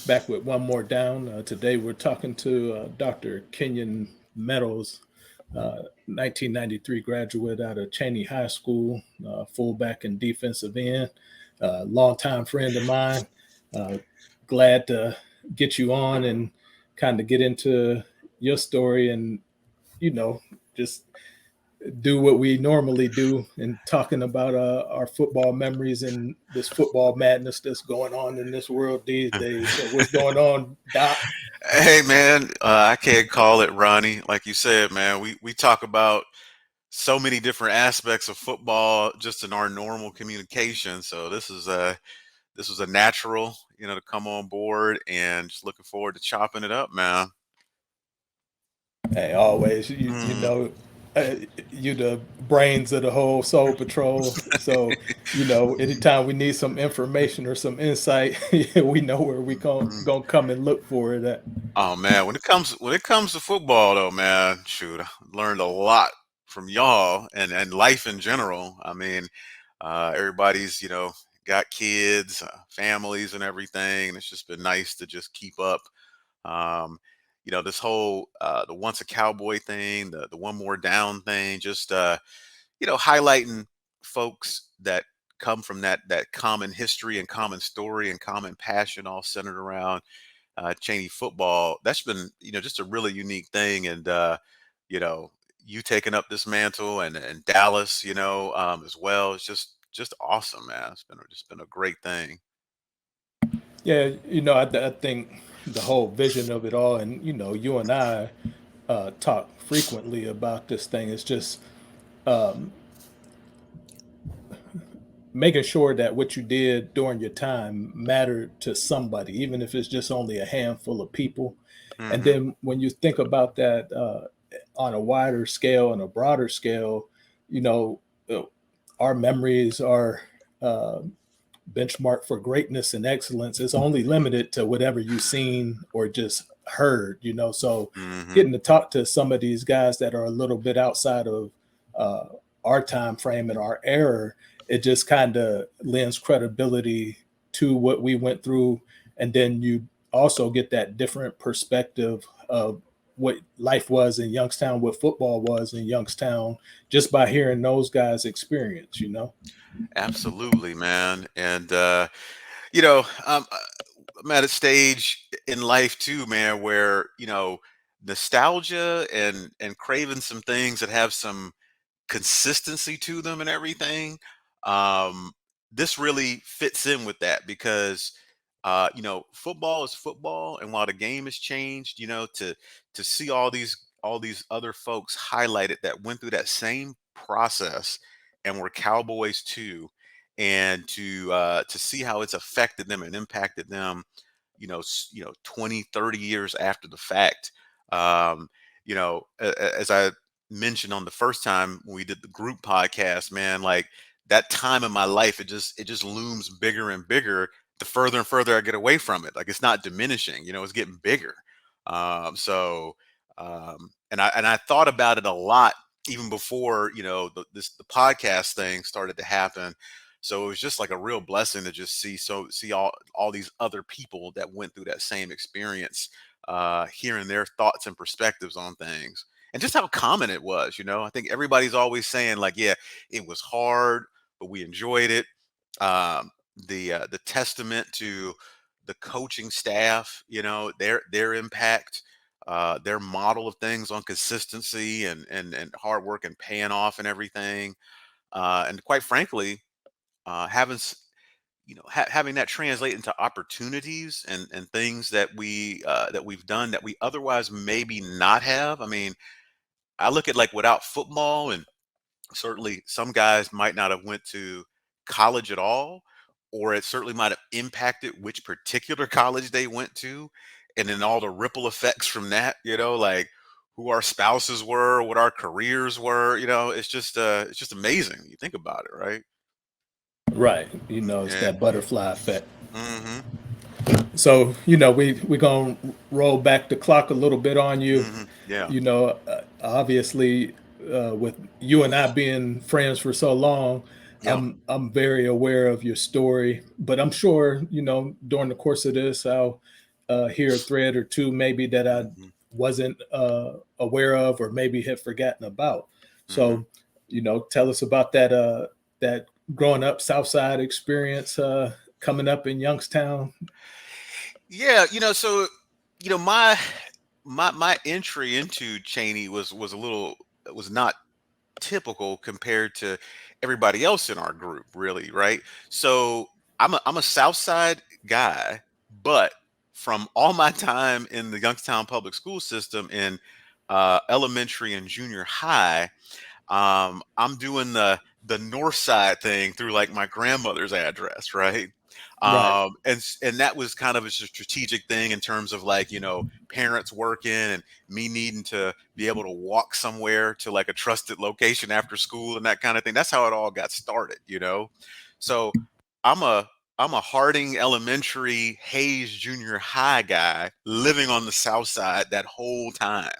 back with one more down. Today we're talking to Dr. Kenyon Meadows, 1993 graduate out of Chaney High School, fullback and defensive end, longtime friend of mine. Uh, Glad to get you on and kind of get into your story and, you know, just do what we normally do and talking about our football memories and this football madness that's going on in this world these days. So what's going on, Doc? Hey man, I can't call it Ronnie. Like you said, man, we talk about so many different aspects of football just in our normal communication. So this was a natural, to come on board and just looking forward to chopping it up, man. Hey, always, Mm. uh, you the brains of the whole Soul Patrol. So, anytime we need some information or some insight, we know where we gonna come and look for it at. Oh man, when it comes to football though, man, shoot, I learned a lot from y'all and life in general. I mean, everybody's got kids, families, and everything. And it's just been nice to just keep up. Um, this whole the once a cowboy thing, the one more down thing, just highlighting folks that come from that common history and common story and common passion, all centered around Chaney football. That's been just a really unique thing, and you know you taking up this mantle and Dallas, as well. It's just awesome, man. It's been a great thing. Yeah, I think the whole vision of it all, and you and I talk frequently about this thing. It's just um, making sure that what you did during your time mattered to somebody, even if it's just only a handful of people. And Hmm. then when you think about that on a wider scale and a broader scale, you know, uh, our memories are uh, benchmark for greatness and excellence is only limited to whatever you've seen or just heard, So Hmm. getting to talk to some of these guys that are a little bit outside of uh, our time frame and our era, it just kind of lends credibility to what we went through. And then you also get that different perspective of what life was in Youngstown, what football was in Youngstown, just by hearing those guys' experience. Absolutely, man. And you know, um, uh, I'm at a stage in life too, man, where nostalgia and craving some things that have some consistency to them and everything. Um, this really fits in with that because football is football, and while the game has changed, to see all these other folks highlighted that went through that same process and were cowboys too, and to see how it's affected them and impacted them, 20, 30 years after the fact. As I mentioned on the first time when we did the group podcast, man, like that time in my life, it just looms bigger and bigger the further and further I get away from it. Like it's not diminishing, it's getting bigger. And I thought about it a lot even before the podcast thing started to happen. So it was just like a real blessing to just see all these other people that went through that same experience, hearing their thoughts and perspectives on things and just how common it was. I think everybody's always saying like, yeah, it was hard, but we enjoyed it. The testament to the coaching staff, their impact, their model of things on consistency and hard work and paying off and everything. And quite frankly, having that translate into opportunities and things that we've done that we otherwise maybe not have. I mean, I look at like without football, and certainly some guys might not have went to college at all, or it certainly might have impacted which particular college they went to, and then all the ripple effects from that, like who our spouses were, what our careers were. It's just amazing. You think about it, right? Right. It's Yeah. that butterfly effect. Hmm. So, we going to roll back the clock a little bit on you. Yeah. Obviously, with you and I being friends for so long, Yeah. I'm very aware of your story, but I'm sure, during the course of this, I'll hear a thread or two maybe that I Mhm. wasn't aware of or maybe had forgotten about. Mhm. So, tell us about that growing up South Side experience coming up in Youngstown. Yeah, so my entry into Cheney was a little was not typical compared to everybody else in our group, really, right? So I'm a South Side guy, but from all my time in the Youngstown public school system in elementary and junior high, I'm doing the north side thing through like my grandmother's address, right? Right. And that was kind of a strategic thing in terms of like, parents working and me needing to be able to walk somewhere to like a trusted location after school and that kind of thing. That's how it all got started. So I'm a I'm a Harding Elementary, Hayes Junior High guy living on the south side that whole time.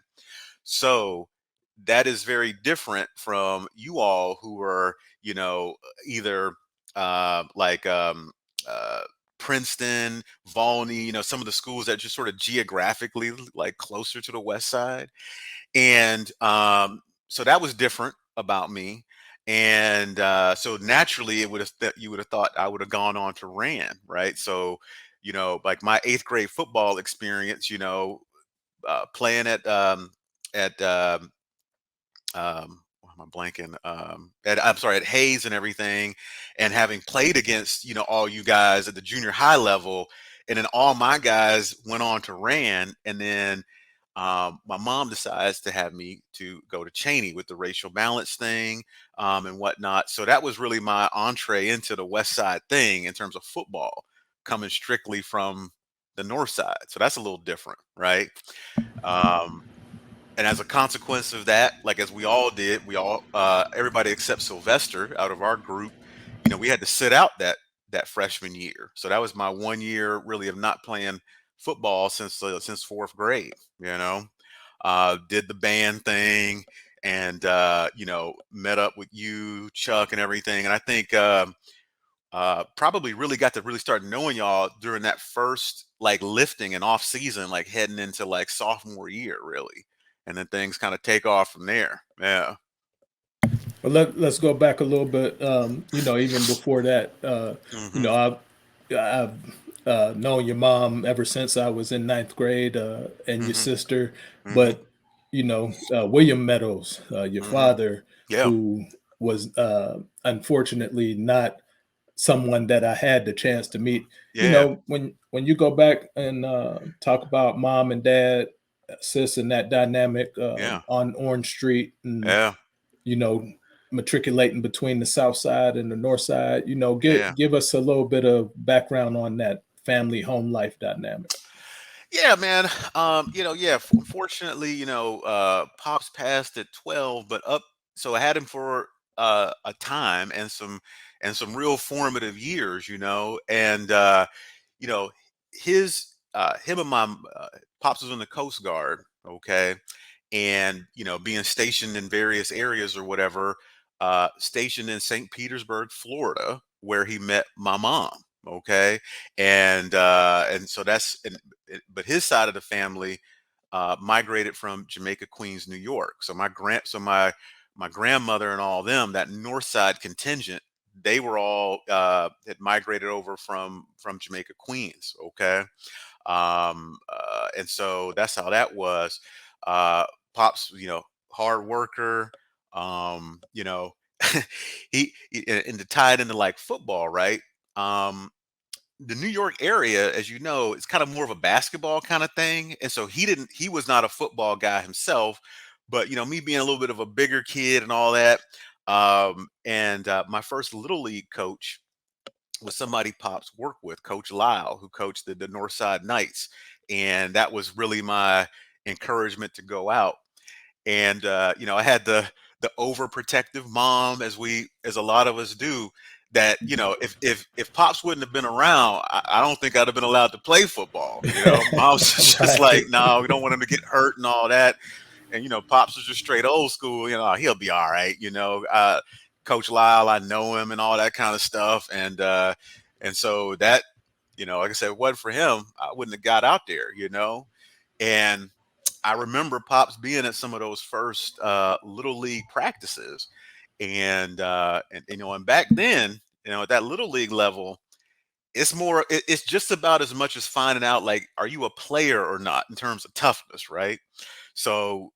So that is very different from you all who are, either like uh, Princeton, Volney, some of the schools that just sort of geographically like closer to the west side. And so that was different about me. And so naturally, you would have thought I would have gone on to Rand, right? So, like my eighth grade football experience, playing at why am I blanking? I'm sorry, at Hayes and everything, and having played against all you guys at the junior high level, and then all my guys went on to Rand, and then my mom decides to have me to go to Cheney with the racial balance thing and whatnot. So that was really my entree into the West Side thing in terms of football, coming strictly from the North Side. So that's a little different, right? Um, and as a consequence of that, like as we all did, everybody except Sylvester out of our group, we had to sit out that freshman year. So that was my 1 year really of not playing football since fourth grade. Did the band thing and met up with you, Chuck, and everything. And I think probably really got to really start knowing y'all during that first like lifting and off season, like heading into like sophomore year, really, and then things kind of take off from there. Yeah. But let's go back a little bit. Even before that, Hmm. I've known your mom ever since I was in ninth grade, and your Hmm. sister. Hmm. But William Meadows, your Hmm. father, Yeah. who was unfortunately not someone that I had the chance to meet. Yeah. When you go back and talk about mom and dad, sis, and that dynamic Yeah. on Orange Street, and Yeah. you know, matriculating between the south side and the north side. Yeah. Give us a little bit of background on that family home life dynamic. Yeah, man. Yeah. Unfortunately, Pops passed at 12, but so I had him for a time and some real formative years, and you know, him and my Pops was in the Coast Guard, okay, and being stationed in various areas or whatever, stationed in St. Petersburg, Florida, where he met my mom, okay, and so but his side of the family migrated from Jamaica, Queens, New York. So my grandmother and all them, that North Side contingent, they were all had migrated over from Jamaica, Queens. Okay, and so that's how that was. Uh, Pops, hard worker. Um, you know, and to tie it into like football, right? Um, the New York area, as you know, it's kind of more of a basketball kind of thing. And so he was not a football guy himself, but me being a little bit of a bigger kid and all that. And my first little league coach was somebody Pops worked with, Coach Lyle, who coached the North Side Knights. And that was really my encouragement to go out. And I had the overprotective mom, as a lot of us do, that if Pops wouldn't have been around, I don't think I'd have been allowed to play football. Mom's just like, Right. no, we don't want him to get hurt and all that. And Pops was just straight old school. He'll be all right. Coach Lyle, I know him and all that kind of stuff. And so Like I said, if it wasn't for him, I wouldn't have got out there. And I remember Pops being at some of those first little league practices, and back then, at that little league level, it's just about as much as finding out, like, are you a player or not in terms of toughness, right? So,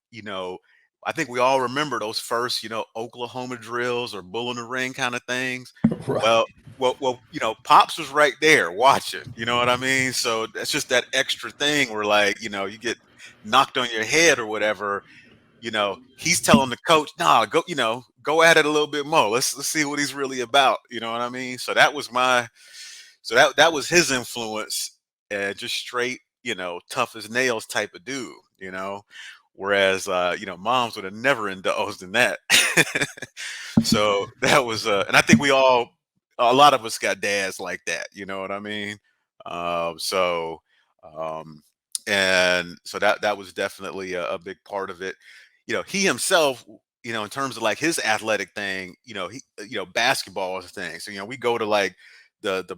I think we all remember those first, Oklahoma drills or bull in the ring kind of things. Right. Well, Pops was right there watching. You know what I mean? So that's just that extra thing where, like, you get knocked on your head or whatever. He's telling the coach, "Nah, go at it a little bit more. Let's see what he's really about." You know what I mean? So that was his influence, just straight, tough as nails type of dude. Whereas moms would have never indulged in that. So that was, and I think a lot of us got dads like that. You know what I mean? So, um, and so that was definitely a big part of it. He himself, in terms of like his athletic thing, basketball is a thing. So we go to like the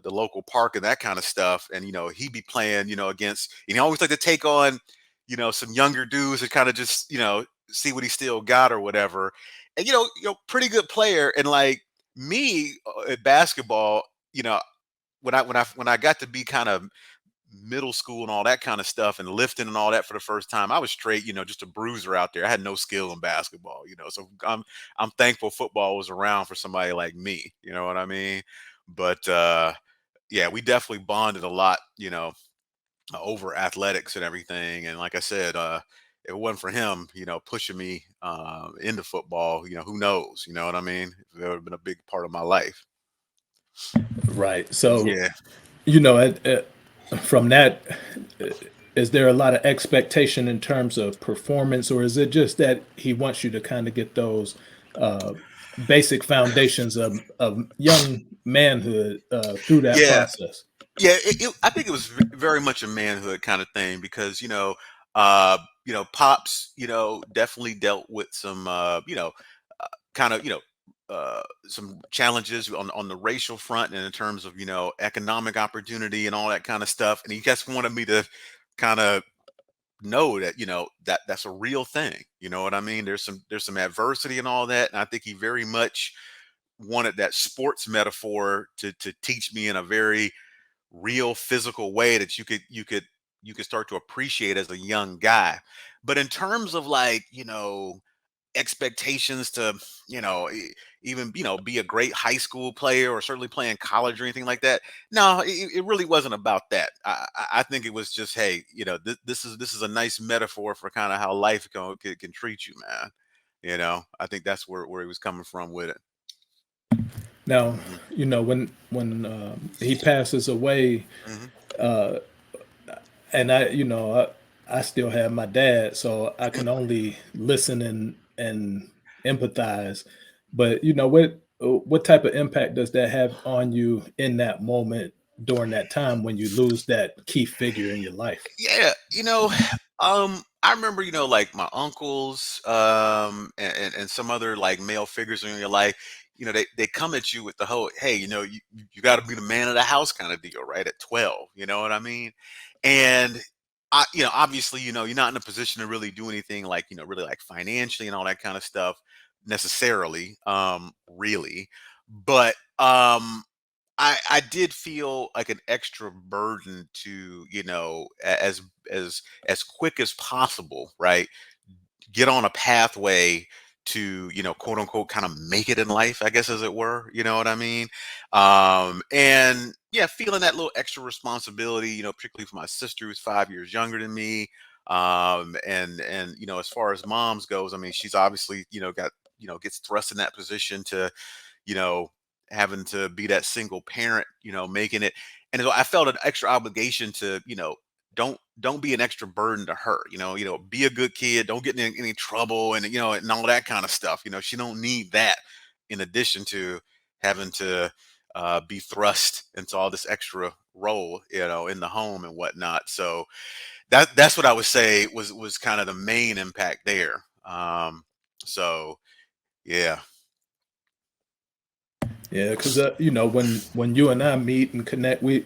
local park and that kind of stuff, and he'd be playing, against, and he always like to take on, some younger dudes and kind of just see what he still got or whatever. And pretty good player. And like me, at basketball, you know when I got to be kind of middle school and all that kind of stuff and lifting and all that for the first time, I was straight, just a bruiser out there. I had no skill in basketball, so I'm thankful football was around for somebody like me. You know what I mean? But yeah, we definitely bonded a lot, over athletics and everything. And like I said, if it wasn't for him, pushing me into football, who knows? You know what I mean? That would have been a big part of my life. Right. So, Yeah. you know, from that, uh, is there a lot of expectation in terms of performance, or is it just that he wants you to kind of get those uh, basic foundations of young manhood through that Yeah. process? Yeah, I think it was very much a manhood kind of thing because Pops, definitely dealt with some, kind of, some challenges on the racial front and in terms of economic opportunity and all that kind of stuff, and he just wanted me to kind of know that that's a real thing. You know what I mean? There's some adversity and all that, and I think he very much wanted that sports metaphor to teach me in a very real physical way that you could start to appreciate as a young guy. But in terms of like, expectations to, even, be a great high school player or certainly play in college or anything like that. No, it really wasn't about that. I think it was just, hey, this is a nice metaphor for kind of how life can treat you, man. I think that's where he was coming from with it. Now, Hmm. when he passes away, Hmm. uh, and I still have my dad, so I can only listen and empathize. But what type of impact does that have on you in that moment during that time when you lose that key figure in your life? Yeah, I remember, like my uncles, and some other like male figures in your life, they come at you with the whole, hey, you got to be the man of the house kind of deal, right? At 12, you know what I mean? And obviously, you're not in a position to really do anything like, really like financially and all that kind of stuff necessarily, really. But I did feel like an extra burden to, as quick as possible, right? Get on a pathway to, quote unquote, kind of make it in life, I guess, as it were. You know what I mean? And yeah, feeling that little extra responsibility, particularly for my sister who's 5 years younger than me. And as far as moms goes, I mean, she's obviously, gets thrust in that position to, you know, having to be that single parent, making it. And so I felt an extra obligation to, don't be an extra burden to her. Be a good kid, don't get in any trouble, and and all that kind of stuff. She don't need that in addition to having to be thrust into all this extra role, in the home and whatnot. So that's what I would say was kind of the main impact there. So yeah. Yeah, because when you and I meet and connect, we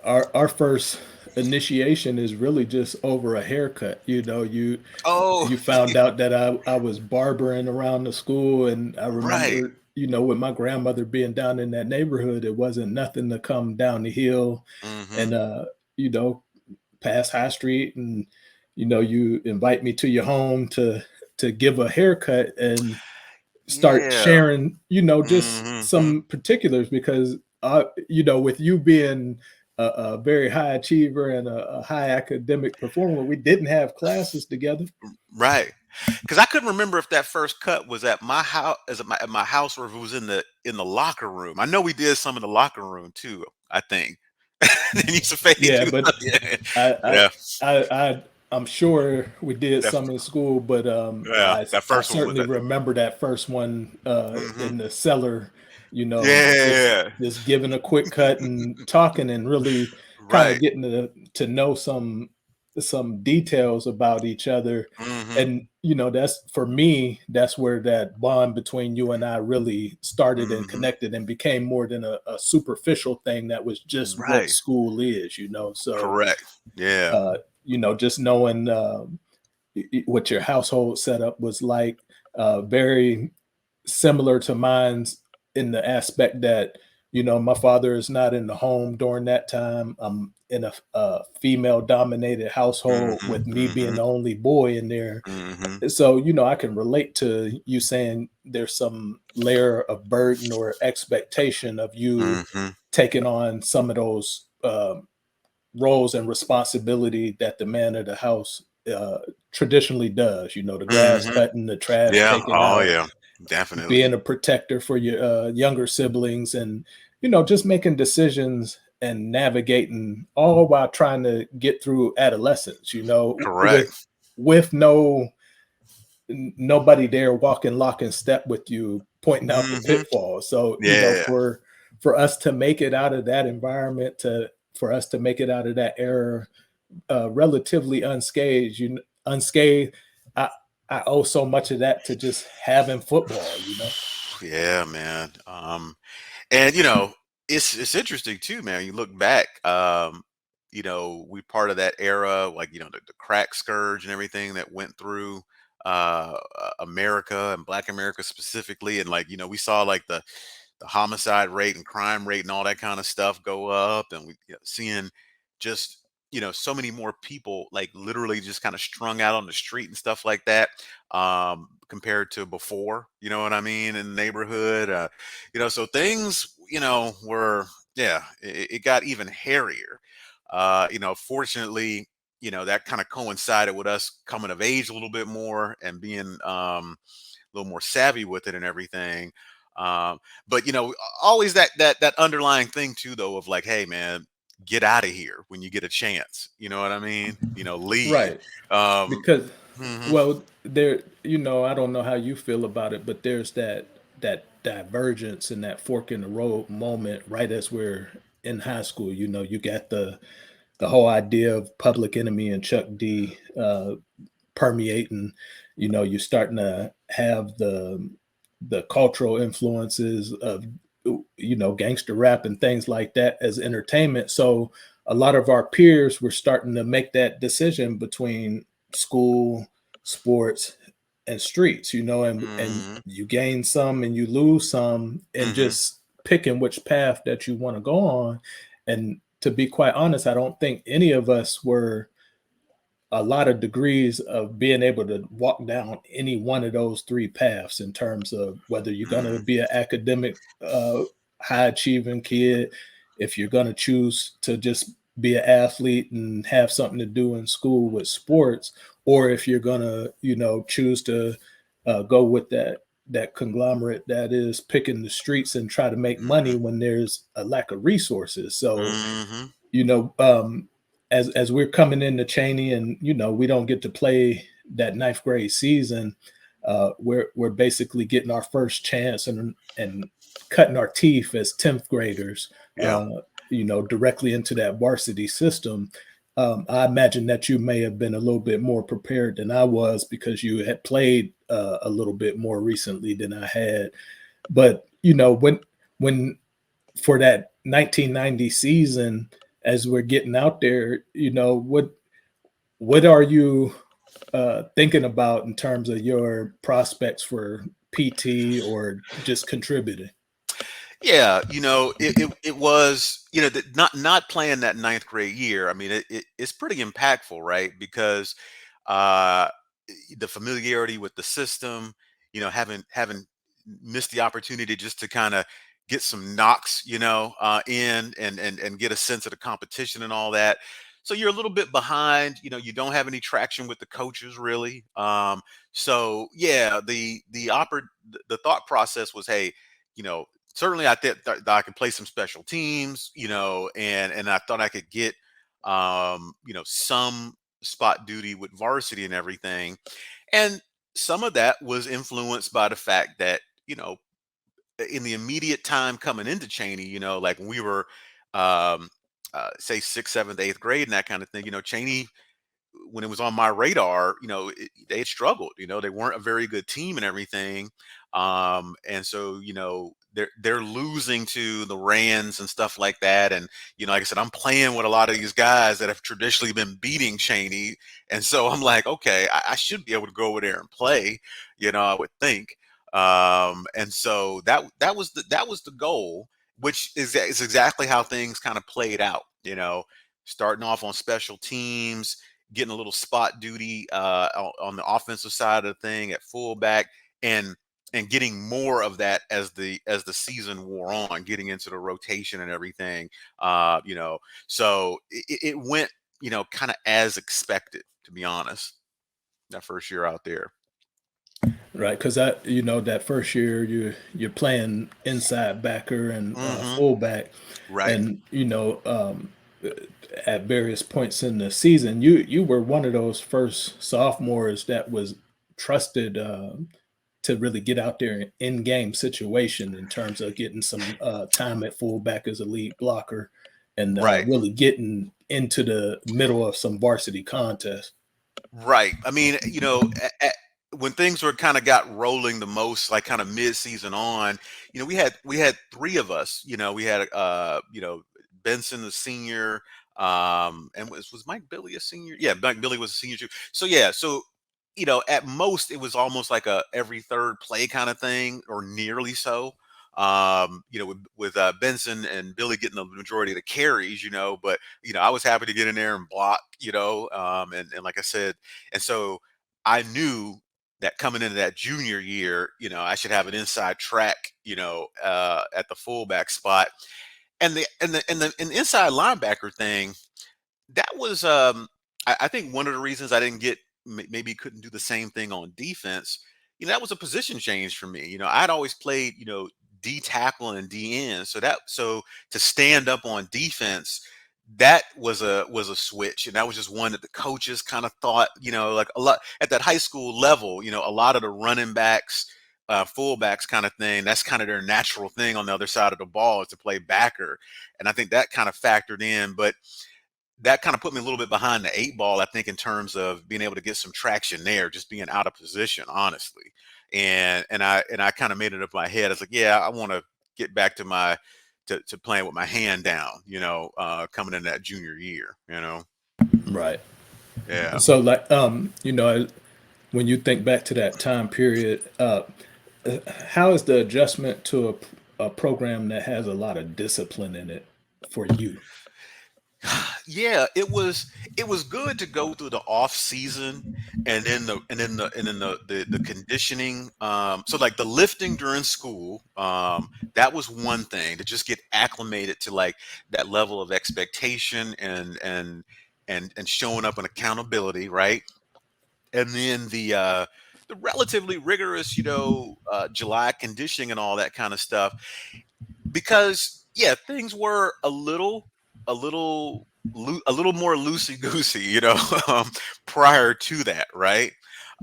our first initiation is really just over a haircut. Oh, You found out that I was barbering around the school, and I right. remember, with my grandmother being down in that neighborhood, it wasn't nothing to come down the hill Mhm. and you know, past High Street, and you invite me to your home to give a haircut and start Yeah. sharing, just Mhm. some particulars because with you being a very high achiever and a high academic performer, we didn't have classes together. Right. Because I couldn't remember if that first cut was at my house, as at my house, or if it was in the locker room. I know we did some in the locker room too. I think. Then used to fade Yeah, through. but Yeah. I I Yeah. I'm sure we did That, some in school, but yeah. That I first one was certainly that. remember that first one Hmm. in the cellar, just Yeah. giving a quick cut and talking and really kind of Right. getting to know some details about each other. Hmm. And that's for me, that's where that bond between you and I really started and Hmm. connected and became more than a superficial thing that was just what Right. school is. So Correct. Yeah. uh, just knowing what your household setup was like, very similar to mine's in the aspect that my father is not in the home during that time. I'm in a female dominated household Hmm. with me being Hmm. the only boy in there. Hmm. So I can relate to you saying there's some layer of burden or expectation of you Hmm. taking on some of those roles and responsibility that the man of the house traditionally does. The grass Hmm. cutting, the trash Yeah. taking Oh, out, yeah. Definitely. being a protector for your younger siblings, and just making decisions and navigating all while trying to get through adolescence. With Correct. no nobody there walking lock and step with you, pointing out the Hmm. pitfalls. So Yeah. for us to make it out of that environment, to for us to make it out of that era relatively unscathed. I I owe so much of that to just having football. Yeah, man. And it's interesting too, man. You look back, we part of that era, like the crack scourge and everything that went through America and Black America specifically, and like we saw like the homicide rate and crime rate and all that kind of stuff go up, and we seeing just so many more people like literally just kind of strung out on the street and stuff like that, compared to before, you know what I mean, in the neighborhood. So things were, yeah, it got even hairier. Fortunately, that kind of coincided with us coming of age a little bit more and being a little more savvy with it and everything. Um, but always that underlying thing too, though, of like, hey, man, get out of here when you get a chance. You know what I mean? Leave. Right. Um, Because, mhm. well, I don't know how you feel about it, but there's that divergence and that fork in the road moment right as we're in high school. You got the whole idea of Public Enemy and Chuck D permeating. You're starting to have the cultural influences of gangster rap and things like that as entertainment. So a lot of our peers were starting to make that decision between school, sports, and streets. And Mhm. you gain some and you lose some, and Mhm. just picking which path that you want to go on. And to be quite honest, I don't think any of us were a lot of degrees of being able to walk down any one of those three paths in terms of whether you're going to Mhm. be an academic, high achieving kid, if you're going to choose to just be an athlete and have something to do in school with sports, or if you're going to choose to go with that conglomerate that is picking the streets and try to make money Mhm. when there's a lack of resources. So Mhm. you know, um, as we're coming into Chaney, and we don't get to play that ninth grade season, we're basically getting our first chance and cutting our teeth as 10th graders, Yeah. directly into that varsity system. I imagine that you may have been a little bit more prepared than I was because you had played a little bit more recently than I had. But when for that 1990 season, as we're getting out there, what are you thinking about in terms of your prospects for PT or just contributing? Yeah, it was, not playing that ninth grade year. I mean, it's pretty impactful, right? Because uh, the familiarity with the system, having missed the opportunity just to kind of get some knocks, in and get a sense of the competition and all that. So you're a little bit behind. You don't have any traction with the coaches really. So yeah, the thought process was, hey, you know, certainly I that I could play some special teams, and I thought I could get some spot duty with varsity and everything. And some of that was influenced by the fact that, in the immediate time coming into Cheney, like when we were um say sixth, seventh, eighth grade and that kind of thing, Cheney, when it was on my radar, they had struggled. They weren't a very good team and everything. And so, they're losing to the Rands and stuff like that. And like I said, I'm playing with a lot of these guys that have traditionally been beating Cheney, and so I'm like, okay, I should be able to go over there and play. I would think. And so that was the goal, which is exactly how things kind of played out. Starting off on special teams, getting a little spot duty on the offensive side of the thing at fullback, and getting more of that as the season wore on, getting into the rotation and everything. So it went, kind of as expected, to be honest. That first year out there. Right, because that first year you're playing inside backer and Hmm. fullback, Right. and at various points in the season, you were one of those first sophomores that was trusted to really get out there in game situation in terms of getting some time at fullback as a lead blocker, and Right. really getting into the middle of some varsity contests. Right. I mean, when things were kind of got rolling the most, like kind of mid-season on, we had three of us. We had Benson the senior, and was Mike Billy a senior? Yeah, Mike Billy was a senior too. So yeah, so at most it was almost like a every third play kind of thing, or nearly so. With Benson and Billy getting the majority of the carries, but I was happy to get in there and block, and like I said, and so I knew that coming into that junior year, I should have an inside track, at the fullback spot, and the inside linebacker thing. That was, I think one of the reasons I didn't get, maybe couldn't do the same thing on defense. That was a position change for me. I'd always played, D tackle and D end, so to stand up on defense, that was a switch, and that was just one that the coaches kind of thought, like a lot at that high school level, a lot of the running backs, fullbacks kind of thing. That's kind of their natural thing on the other side of the ball, is to play backer, and I think that kind of factored in, but that kind of put me a little bit behind the eight ball, I think, in terms of being able to get some traction there, just being out of position, honestly. And I kind of made it up in my head. I was like, yeah, I want to get back to to playing with my hand down, coming in that junior year, Right. Yeah. So, like, when you think back to that time period, how is the adjustment to a program that has a lot of discipline in it for you? Yeah, it was good to go through the off season, and then the conditioning. So like the lifting during school, that was one thing, to just get acclimated to like that level of expectation, and showing up in accountability, right? And then the relatively rigorous, July conditioning and all that kind of stuff, because yeah, things were a little more loosey goosey, um, prior to that, right?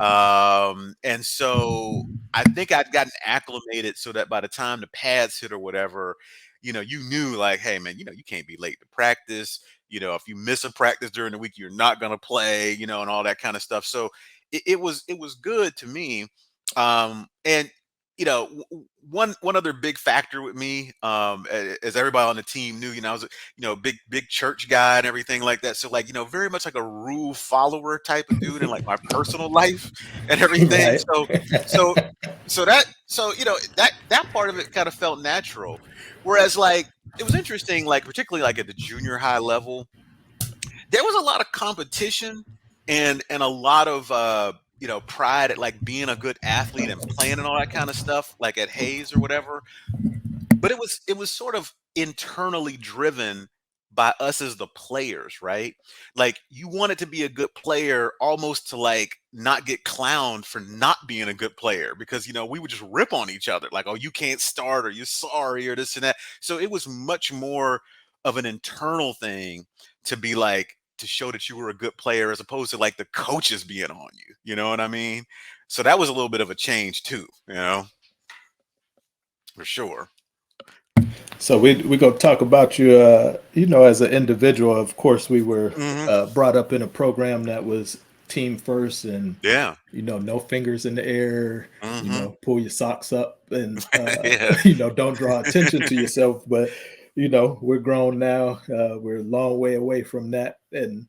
And so I think I'd gotten acclimated so that by the time the pads hit or whatever, you knew, like, hey man, you can't be late to practice. If you miss a practice during the week, you're not gonna play, and all that kind of stuff. So it was good to me. And one other big factor with me, as everybody on the team knew, I was a big church guy and everything like that. So like very much like a rule follower type of dude in like my personal life and everything. Right. So that part of it kind of felt natural. Whereas like it was interesting, like particularly like at the junior high level, there was a lot of competition and a lot of pride at like being a good athlete and playing and all that kind of stuff like at Hayes or whatever, but it was sort of internally driven by us as the players, right? Like you wanted to be a good player almost to like not get clowned for not being a good player because we would just rip on each other like, oh, you can't start or you're sorry or this and that. So it was much more of an internal thing to be like to show that you were a good player as opposed to like the coaches being on you. You know what I mean? So that was a little bit of a change too, for sure. So we gonna talk about you, as an individual. Of course, we were Hmm. brought up in a program that was team first, and Yeah. no fingers in the air. Hmm. Pull your socks up, and Yeah. don't draw attention to yourself. But we're grown now. We're a long way away from that, and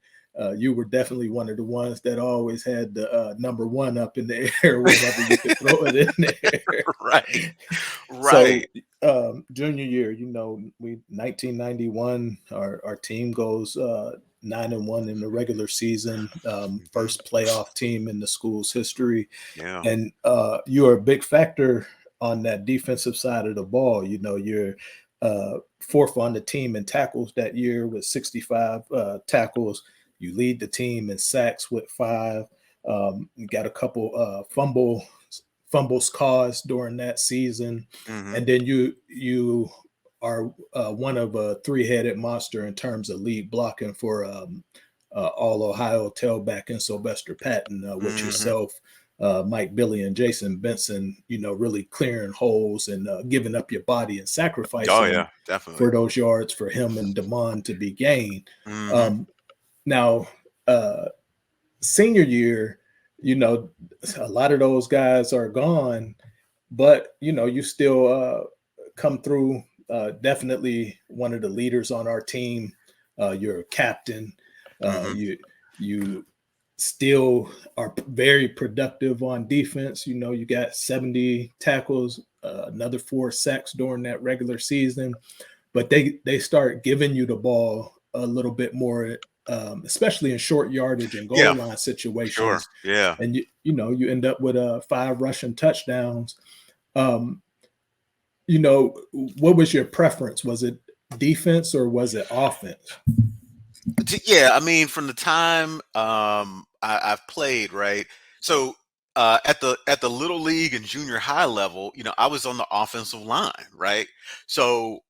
you were definitely one of the ones that always had the number one up in the air whenever you could throw it in there. Right. Right. So junior year, we 1991, our team goes 9-1 in the regular season, Mhm. first playoff team in the school's history, Yeah. and you are a big factor on that defensive side of the ball. You're fourth on the team in tackles that year with 65 tackles. You lead the team in sacks with 5. You got a couple fumbles caused during that season, Mhm. and then you are one of a three-headed monster in terms of lead blocking for all Ohio tailback and Sylvester Patton, with Mhm. yourself, Mike Billy, and Jason Benson. Really clearing holes and giving up your body and Oh, sacrificing yeah, definitely. for those yards for him and Damon to be gained. Mhm. Um, now, uh, senior year, a lot of those guys are gone, but you still come through. Definitely one of the leaders on our team. You're a captain. Mhm. You still are very productive on defense. You got 70 tackles, another 4 sacks during that regular season, but they start giving you the ball a little bit more, especially in short yardage and goal Yeah, line for sure. situations, Yeah. and you end up with 5 rushing touchdowns. Um, what was your preference? Was it defense or was it offense? Yeah, I mean, from the time I've played, right? So at the little league and junior high level, I was on the offensive line, right? So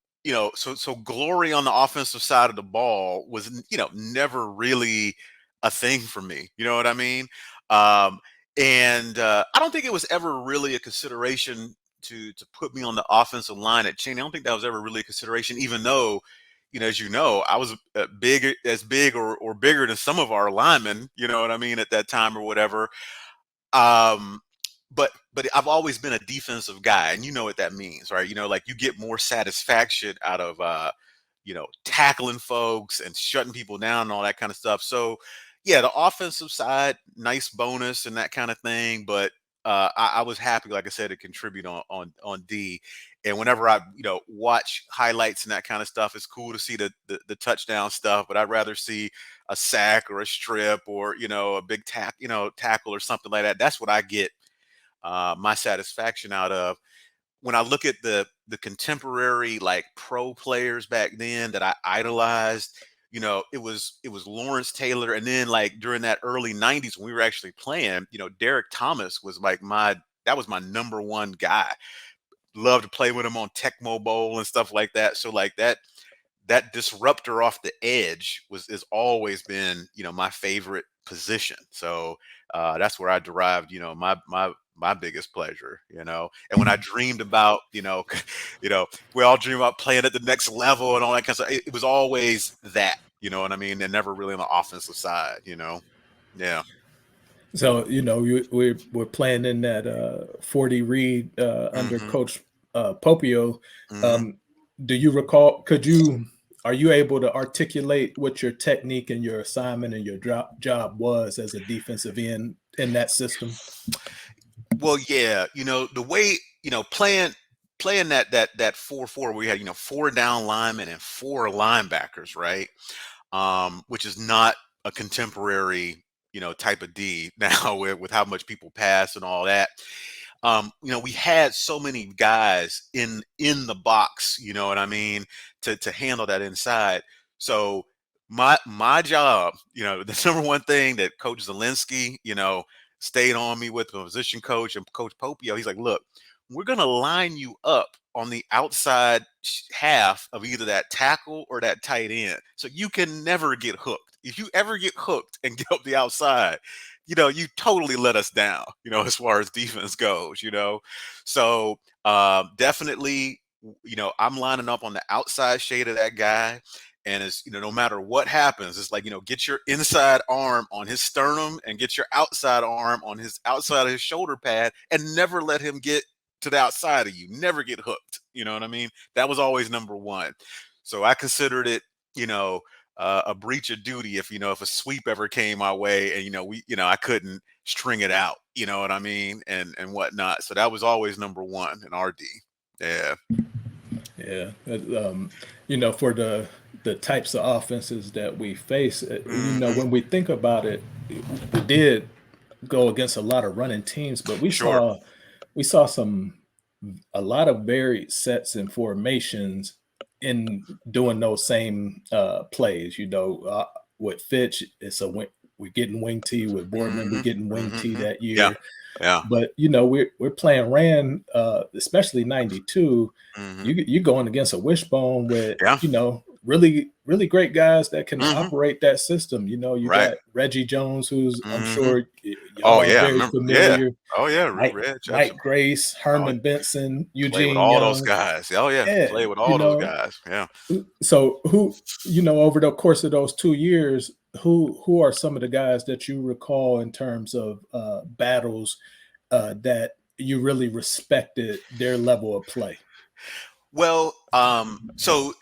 so glory on the offensive side of the ball was never really a thing for me. You know what I mean? Um, and I don't think it was ever really a consideration to put me on the offensive line at Cheney. I don't think that was ever really a consideration, even though as I was big or bigger than some of our linemen, you know what I mean, at that time or whatever. Um, but I've always been a defensive guy, and you know what that means, right? Like you get more satisfaction out of tackling folks and shutting people down and all that kind of stuff. So yeah, the offensive side, nice bonus and that kind of thing. But I was happy, like I said, to contribute on D. And whenever I watch highlights and that kind of stuff, it's cool to see the touchdown stuff. But I'd rather see a sack or a strip or a big tackle or something like that. That's what I get my satisfaction out of when I look at the contemporary like pro players back then that I idolized. It was Lawrence Taylor, and then like during that early '90s when we were actually playing, Derek Thomas was like that was my number one guy. Loved to play with him on Tecmo Bowl and stuff like that. So like that disruptor off the edge has always been my favorite position. So that's where I derived my biggest pleasure. And when I dreamed about we all dream about playing at the next level and all that kind of stuff, it was always that, you know what I mean, and never really on the offensive side. Yeah. So we're playing in that 40 read under Hmm. Coach Popio. Hmm. Um, do you recall? Are you able to articulate what your technique and your assignment and your job was as a defensive end in that system? Well, yeah, the way playing that 4-4, where we had four down linemen and four linebackers, right? Which is not a contemporary type of D now with how much people pass and all that. We had so many guys in the box, you know what I mean, to handle that inside. So my job, the number one thing that Coach Zelensky, stayed on me with, the position coach and Coach Popio, he's like, look, we're gonna line you up on the outside half of either that tackle or that tight end, so you can never get hooked. If you ever get hooked and get up the outside, you totally let us down, as far as defense goes. So definitely, I'm lining up on the outside shade of that guy. And it's, no matter what happens, it's like, get your inside arm on his sternum and get your outside arm on his outside of his shoulder pad and never let him get to the outside of you. Never get hooked. You know what I mean? That was always number one. So I considered it, you know, a breach of duty if a sweep ever came my way, and I couldn't string it out, you know what I mean, and whatnot. So that was always number one in RD. Yeah. Yeah, for the types of offenses that we face, Hmm. when we think about it, we did go against a lot of running teams, but we Sure. saw some a lot of varied sets and formations in doing those same plays. With Fitch, we're getting wing T. With Boardman, we're Hmm. getting wing T Hmm. that Yeah. year. Yeah. But we're playing Rand, especially '92. Hmm. You're going against a wishbone with Yeah. really really great guys that can Hmm. operate that system. You Right. got Reggie Jones, who's I'm Hmm. sure Oh y'all are yeah, I very remember. Yeah. familiar. Oh yeah, Mike Reg. Mike Grace, Oh, Herman Benson, play with Eugene all those Young. guys. Oh yeah, Yeah, play with you all those know. guys. Yeah. So over the course of those 2 years, who are some of the guys that you recall in terms of battles that you really respected their level of play? Well, so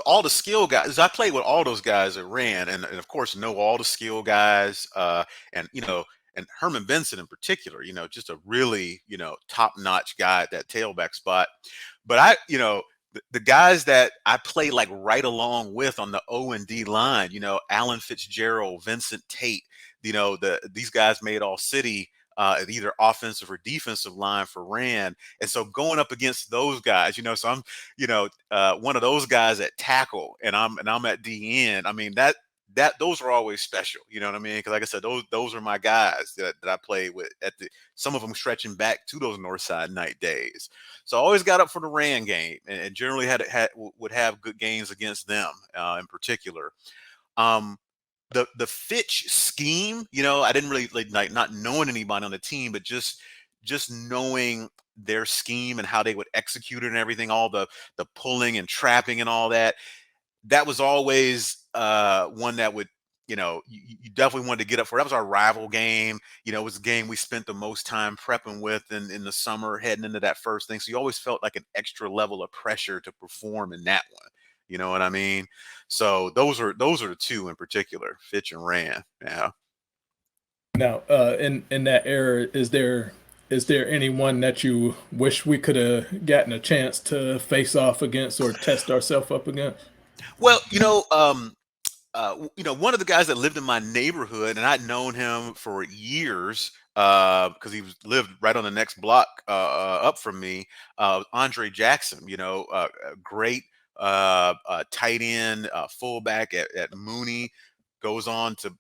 all the skill guys, I played with all those guys that ran, and of course know all the skill guys, and and Herman Benson in particular, just a really top notch guy at that tailback spot. But the guys that I played like right along with on the O and D line, Alan Fitzgerald, Vincent Tate, these guys made all city. Either offensive or defensive line for Rand, and so going up against those guys, so I'm, one of those guys at tackle, and I'm at DN. I mean that those are always special. You know what I mean? Because like I said, those are my guys that I played with some of them stretching back to those Northside Night days. So I always got up for the Rand game, and generally would have good games against them in particular. Um, the Fitch scheme, I didn't really like not knowing anybody on the team, but just knowing their scheme and how they would execute it and everything, all the pulling and trapping and all that. That was always one that would, you definitely wanted to get up for. That was our rival game. It was a game we spent the most time prepping with in the summer heading into that first thing. So you always felt like an extra level of pressure to perform in that one. You know what I mean? So those are the two in particular, Fitch and Rand. Yeah. Now, in that era, is there anyone that you wish we could have gotten a chance to face off against or test ourselves up against? Well, one of the guys that lived in my neighborhood, and I'd known him for years because he lived right on the next block up from me. Andre Jackson, a great tight end, fullback at Mooney, goes on to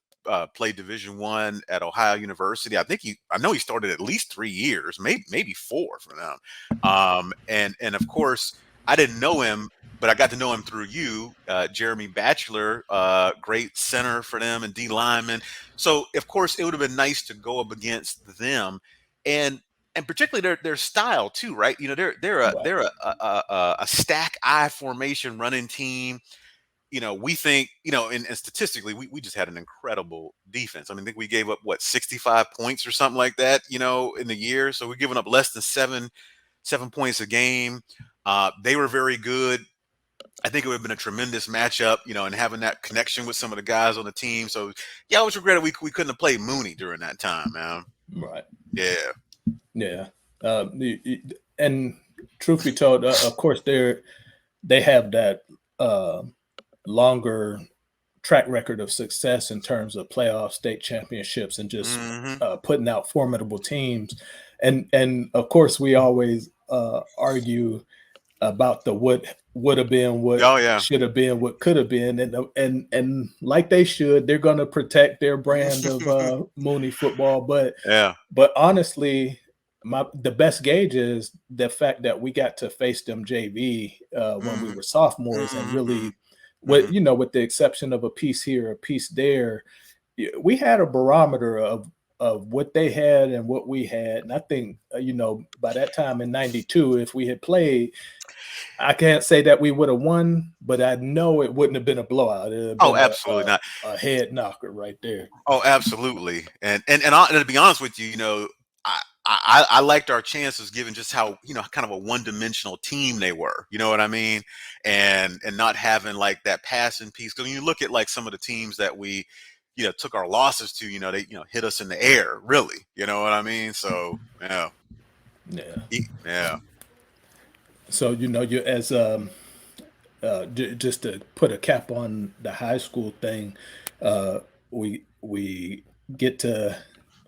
play Division 1 at Ohio University. I know he started at least 3 years, maybe four for them. And of course, I didn't know him, but I got to know him through you, Jeremy Batchelor, great center for them and D lineman. So of course it would have been nice to go up against them, and particularly their style too, right? They're a Right. they're a stack I formation running team. we think, and statistically, we just had an incredible defense. I mean, I think we gave up what 65 points or something like that, in the year. So we're giving up less than 7 points a game. They were very good. I think it would have been a tremendous matchup, and having that connection with some of the guys on the team. So yeah, I always regretted we couldn't have played Mooney during that time, man. Right. Yeah. Yeah. And truth be told, of course, they have that uh, longer track record of success in terms of playoff state championships and just Hmm. putting out formidable teams. And of course, we always argue about the what would have been, what Oh yeah. should have been, what could have been, and like they should, they're going to protect their brand of Mooney football. Yeah. But honestly, the best gauge is the fact that we got to face them JV when we Hmm. were sophomores, and Hmm. really, Hmm. with the exception of a piece here, a piece there, we had a barometer of what they had and what we had. And I think by that time in '92, if we had played, I can't say that we would have won, but I know it wouldn't have been a blowout. It would have Oh, been absolutely not. a head knocker right there. Oh, absolutely. And to be honest with you, I liked our chances given just how, kind of a one-dimensional team they were. You know what I mean? And not having like that passing piece. Because when you look at like some of the teams that we, took our losses to, they, hit us in the air, really. You know what I mean? So yeah. Yeah. Yeah. So you as just to put a cap on the high school thing, we get to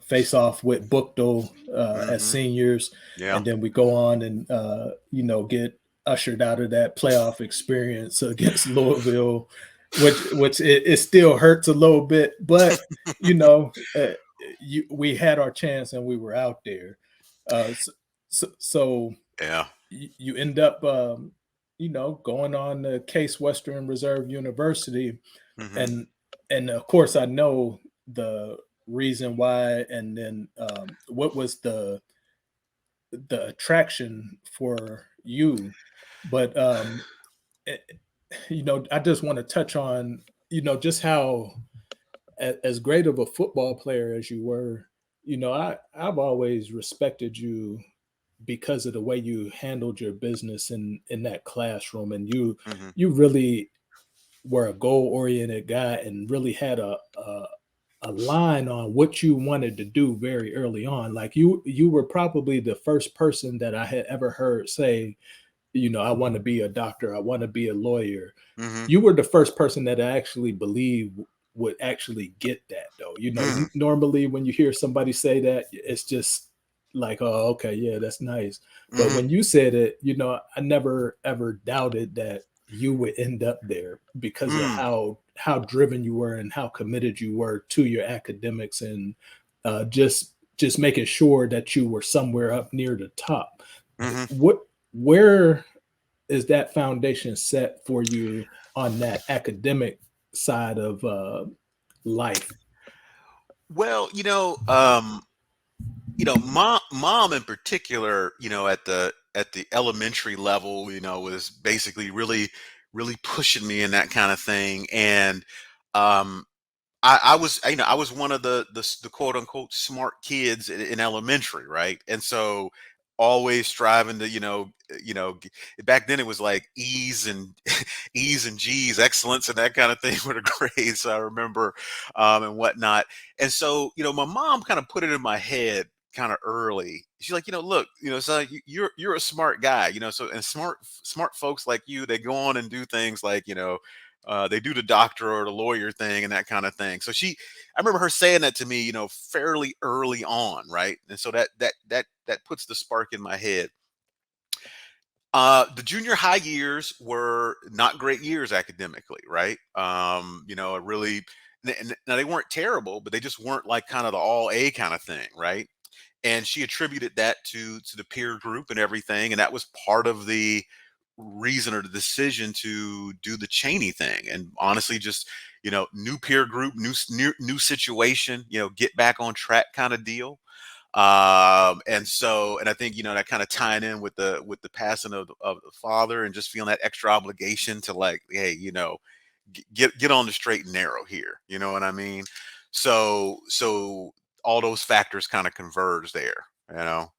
face off with Bookdo as Hmm. seniors, Yeah. and then we go on and get ushered out of that playoff experience against Louisville, which it still hurts a little bit, but you know uh, we had our chance and we were out there. So Yeah. you end up going on to Case Western Reserve University, Hmm. and of course I know the reason why, and then what was the attraction for you, but eh, I just want to touch on just how as great of a football player as you were. I've always respected you because of the way you handled your business in that classroom, and Hmm. you really were a goal oriented guy and really had a line on what you wanted to do very early on. Like you were probably the first person that I had ever heard say, I want to be a doctor, I want to be a lawyer. Hmm. You were the first person that I actually believe would actually get that, though. Hmm. Normally when you hear somebody say that, it's just like, oh, okay, yeah, that's nice. But Hmm. when you said it, I never ever doubted that you would end up there because of Hmm. how driven you were and how committed you were to your academics, and just making sure that you were somewhere up near the top. Hmm. What where is that foundation set for you on that academic side of life? Well, mom in particular, at the elementary level, was basically really, really pushing me in that kind of thing. And um, I was one of the quote unquote smart kids in elementary, right? And so always striving to, back then it was like E's and E's and G's, excellence and that kind of thing with the grades. I remember, and whatnot. And so, my mom kind of put it in my head kind of early. She's like, look, son, you're a smart guy, so and smart folks like you, they go on and do things like, they do the doctor or the lawyer thing and that kind of thing. So I remember her saying that to me, fairly early on, right? And so that puts the spark in my head. The junior high years were not great years academically, right? Really, now they weren't terrible, but they just weren't like kind of the all A kind of thing, right? And she attributed that to the peer group and everything, and that was part of the reason or the decision to do the Chaney thing. And honestly, just new peer group, new situation, get back on track kind of deal. And I think that kind of tying in with the passing of the father, and just feeling that extra obligation to, like, hey, get on the straight and narrow here. You know what I mean? So all those factors kind of converge there. You know.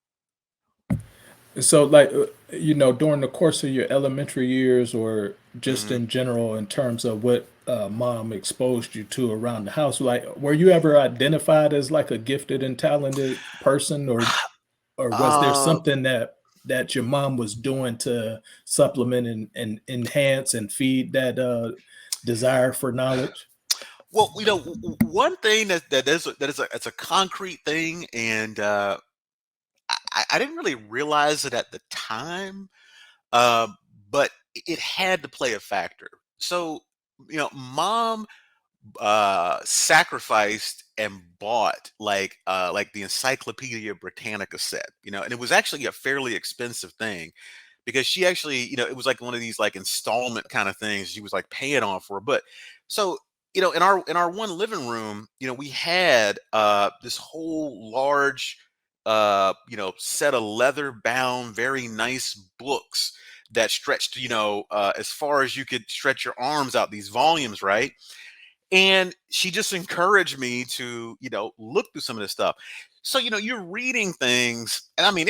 So, like, during the course of your elementary years, or just Hmm. in general, in terms of what mom exposed you to around the house, like, were you ever identified as like a gifted and talented person, or was there Uh, something that your mom was doing to supplement and enhance and feed that desire for knowledge? well, one thing that is a concrete thing, and I didn't really realize it at the time, uh, but it had to play a factor. So, mom sacrificed and bought like the Encyclopedia Britannica set, and it was actually a fairly expensive thing because she actually, it was like one of these like installment kind of things she was like paying on for. But so, in our one living room, we had this whole large set of leather bound, very nice books that stretched, as far as you could stretch your arms out, these volumes, right? And she just encouraged me to, look through some of this stuff. So, you're reading things, and I mean,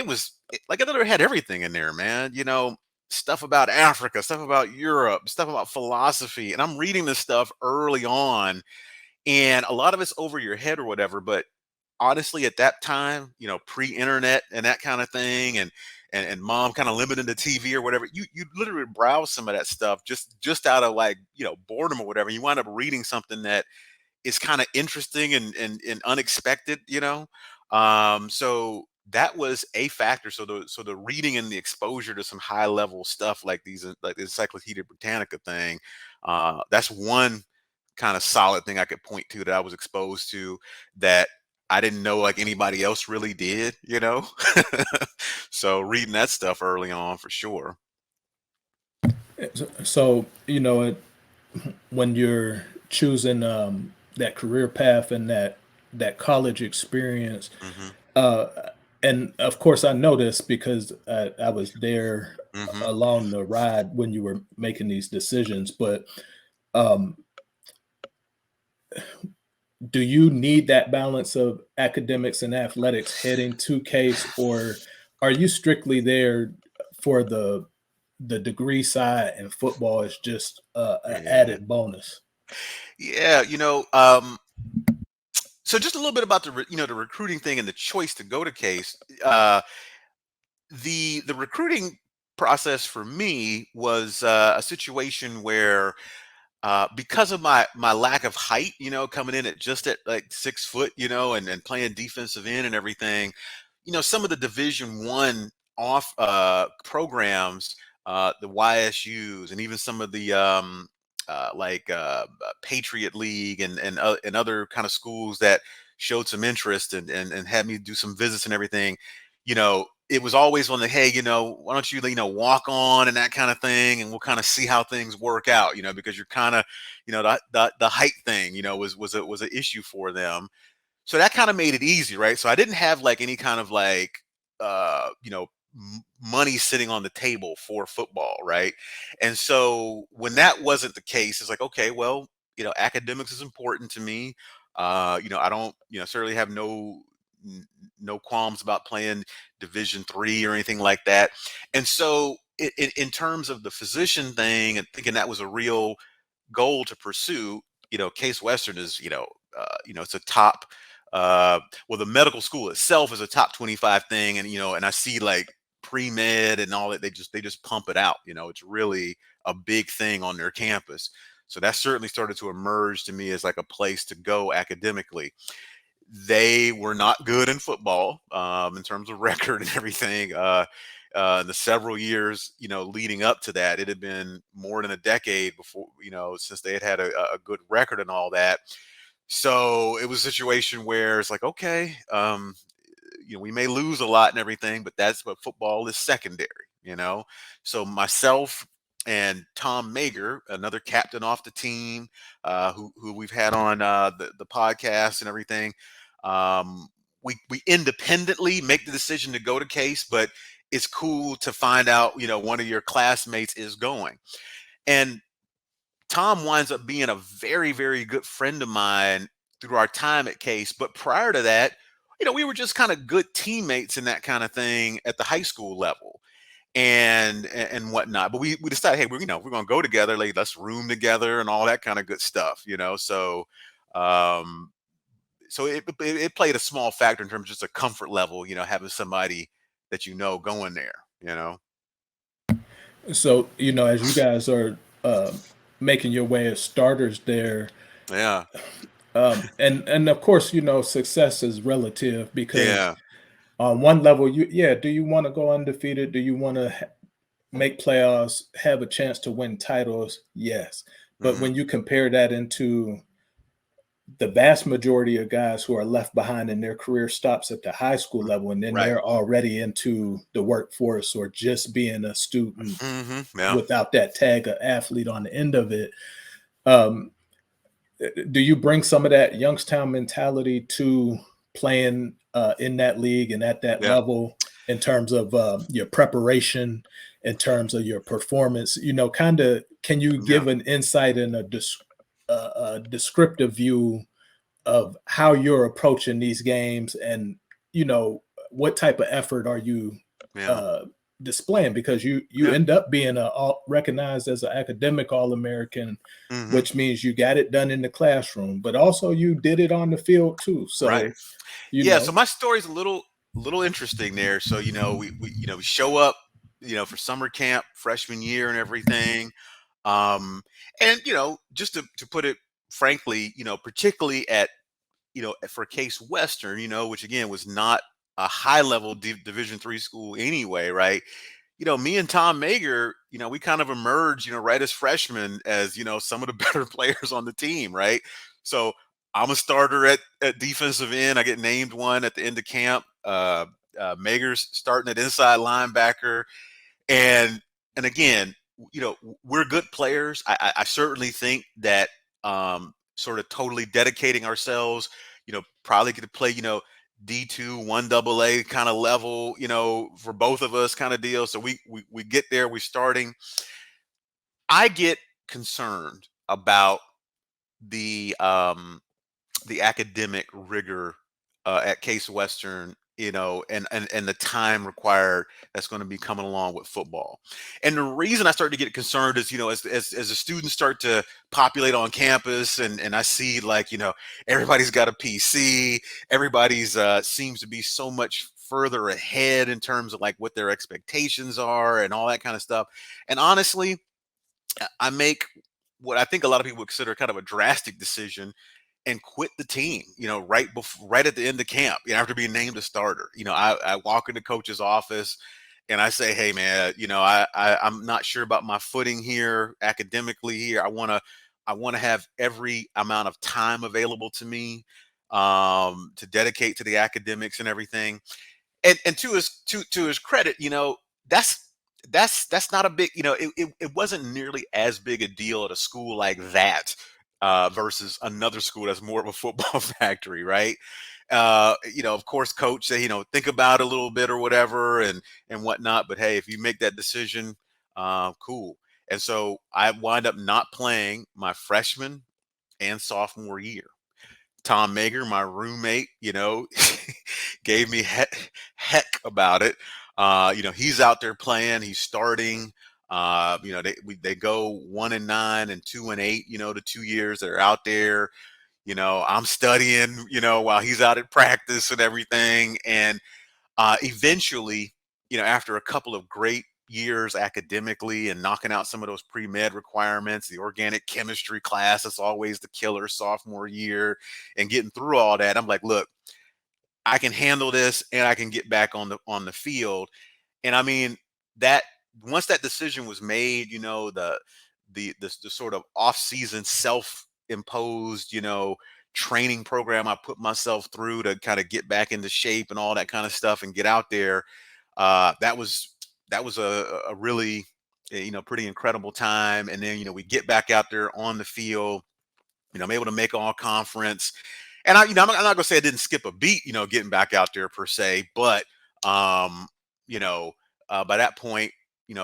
like I literally had everything in there, man. Stuff about Africa, stuff about Europe, stuff about philosophy. And I'm reading this stuff early on, and a lot of it's over your head or whatever. But honestly, at that time, pre-internet and that kind of thing, and mom kind of limited the TV or whatever, you literally browse some of that stuff just out of like, boredom or whatever. You wind up reading something that is kind of interesting and unexpected, so that was a factor. So the reading and the exposure to some high level stuff like these, like the Encyclopedia Britannica thing, that's one kind of solid thing I could point to that I was exposed to that I didn't know like anybody else really did. So reading that stuff early on for sure. So, when you're choosing that career path and that college experience, Hmm. uh, and of course I know this because I was there Hmm. along the ride when you were making these decisions. But um, do you need that balance of academics and athletics heading to Case, or are you strictly there for the degree side, and football is just an Yeah. added bonus? Yeah. So just a little bit about the recruiting thing and the choice to go to Case. The recruiting process for me was a situation where, because of my lack of height, coming in at like 6 foot, and playing defensive end and everything, some of the Division 1 off programs, the YSU's, and even some of the Patriot League and other kind of schools that showed some interest and had me do some visits and everything. It was always on the, hey, why don't you, walk on and that kind of thing, and we'll kind of see how things work out, because you're kind of, the height thing, was an issue for them. So that kind of made it easy, right? So I didn't have like any kind of like money sitting on the table for football, right? And so when that wasn't the case, it's like, okay, well, academics is important to me. I don't, certainly have n- no qualms about playing Division 3 or anything like that. And so in terms of the physician thing and thinking that was a real goal to pursue, Case Western is, it's a top, uh, well, the medical school itself is a top 25 thing. And, and I see like pre-med and all that, they just pump it out. It's really a big thing on their campus. So that certainly started to emerge to me as like a place to go academically. They were not good in football, in terms of record and everything. The several years, leading up to that, it had been more than a decade before, since they had a good record and all that. So it was a situation where it's like, okay, we may lose a lot and everything, but that's what football is secondary, you know. So myself and Tom Mager, another captain off the team, who we've had on the podcast and everything, we independently make the decision to go to Case, but it's cool to find out, one of your classmates is going. And Tom winds up being a very, very good friend of mine through our time at Case. But prior to that, we were just kind of good teammates and that kind of thing at the high school level and whatnot. But we decided, hey, we're gonna go together, like let's room together and all that kind of good stuff. Um, so it played a small factor in terms of just a comfort level, having somebody that going there. So, as you guys are making your way as starters there, Yeah, and of course, success is relative because yeah, on one level, do you want to go undefeated? Do you want to make playoffs, have a chance to win titles? Yes. But hmm when you compare that into the vast majority of guys who are left behind and their career stops at the high school level, and then right, they're already into the workforce or just being a student yeah, without that tag of athlete on the end of it. Um, do you bring some of that Youngstown mentality to playing in that league and at that yeah, level in terms of your preparation, in terms of your performance? Kind of, can you yeah, give an insight and a descriptive view of how you're approaching these games, and you know what type of effort are you yeah, uh, displaying, because you yeah, end up being recognized as an academic All-American, hmm which means you got it done in the classroom, but also you did it on the field too. right. So you Yeah, so know my story's a little interesting there. So we show up, for summer camp freshman year and everything. Um, and just to put it frankly, particularly at for Case Western, which again was not a high level Division III school anyway, right? Me and Tom Mager, we kind of emerged, right as freshmen as, some of the better players on the team, right? So I'm a starter at defensive end. I get named one at the end of camp. Mager's starting at inside linebacker. And and again, we're good players. I certainly think that sort of totally dedicating ourselves, probably could play, D2, 1 AA kind of level, for both of us kind of deal. So we get there, we're starting. I get concerned about the the academic rigor at Case Western, and the time required that's going to be coming along with football. And the reason I start to get concerned is, as the students start to populate on campus, and I see, like, everybody's got a PC, everybody's seems to be so much further ahead in terms of like what their expectations are and all that kind of stuff. And honestly, I make what I think a lot of people would consider kind of a drastic decision and quit the team, right at the end of camp, after being named a starter. I walk into coach's office and I say, hey man, I'm not sure about my footing here academically here. I want to have every amount of time available to me to dedicate to the academics and everything. And to his credit, that's that's not a big, it wasn't nearly as big a deal at a school like that versus another school that's more of a football factory, right? Of course, coach say, think about it a little bit or whatever and whatnot. But hey, if you make that decision, cool. And so I wind up not playing my freshman and sophomore year. Tom Mager, my roommate, gave me heck about it. He's out there playing, he's starting. They go 1-9 and 2-8. The 2 years they're out there. I'm studying. While he's out at practice and everything. And eventually, after a couple of great years academically and knocking out some of those pre-med requirements, the organic chemistry class, that's always the killer sophomore year, and getting through all that, I'm like, look, I can handle this and I can get back on the field. And I mean, that once that decision was made, the sort of off-season self-imposed, training program I put myself through to kind of get back into shape and all that kind of stuff and get out there. That was a really, pretty incredible time. And then, we get back out there on the field. I'm able to make all conference, and I'm not gonna say I didn't skip a beat, getting back out there per se, but um, you know, by that point,